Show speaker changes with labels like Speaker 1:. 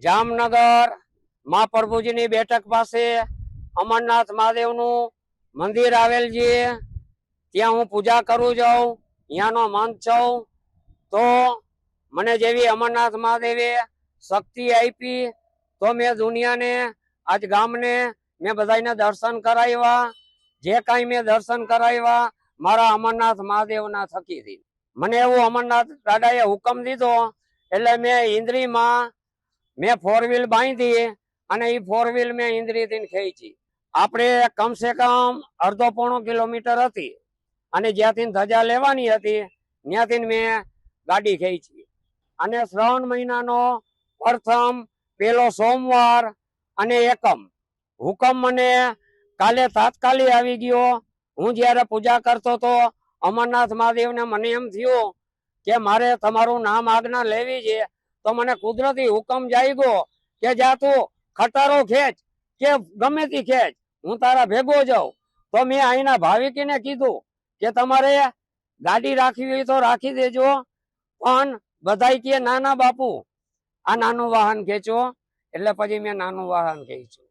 Speaker 1: જામનગર મહાપ્રભુજીની બેઠક પાસે અમરનાથ મહાદેવનું મંદિર આવેલ છે। ત્યાં હું પૂજા કરું જાઉં, ત્યાંનો મંત છું। તો મને જેવી અમરનાથ મહાદેવે શક્તિ આપી તો મેં દુનિયાને આજ ગામને મેં બધાને દર્શન કરાવ્યા। જે કાંઈ મેં દર્શન કરાવ્યા મારા અમરનાથ મહાદેવના થકીથી। મને એવું અમરનાથ દાદાએ હુકમ દીધો એટલે મેં ઇન્દ્રીમાં મેં 4 વ્હીલ બાંધી અને એ 4 વ્હીલ મેં ઇન્દ્રીથી ખેંચી। આપણે કમસે કમ અડધો પોણો કિલોમીટર હતી અને જ્યાંથી ધજા લેવાની હતી ત્યાંથી મેં ગાડી ખેંચી। અને શ્રાવણ મહિનાનો પ્રથમ પહેલો સોમવાર અને એકમ હુકમ મને કાલે તાત્કાલિક આવી ગયો। હું જ્યારે પૂજા કરતો હતો અમરનાથ મહાદેવને મને એમ થયું કે મારે તમારું નામ આજ્ઞા લેવી છે। તો મને કુદરતી હુકમ જાગ્યો કે જા તું ખટારો ખેંચ કે ગમે તે ખેંચ, હું તારા ભેગો જાઉં। તો મેં અહીંના ભાવિકીને કીધું કે તમારે ગાડી રાખવી હોય તો રાખી દેજો, પણ બધાય કે ના ના બાપુ આ નાનું વાહન ખેંચો। એટલે પછી મેં નાનું વાહન ખેંચ્યું।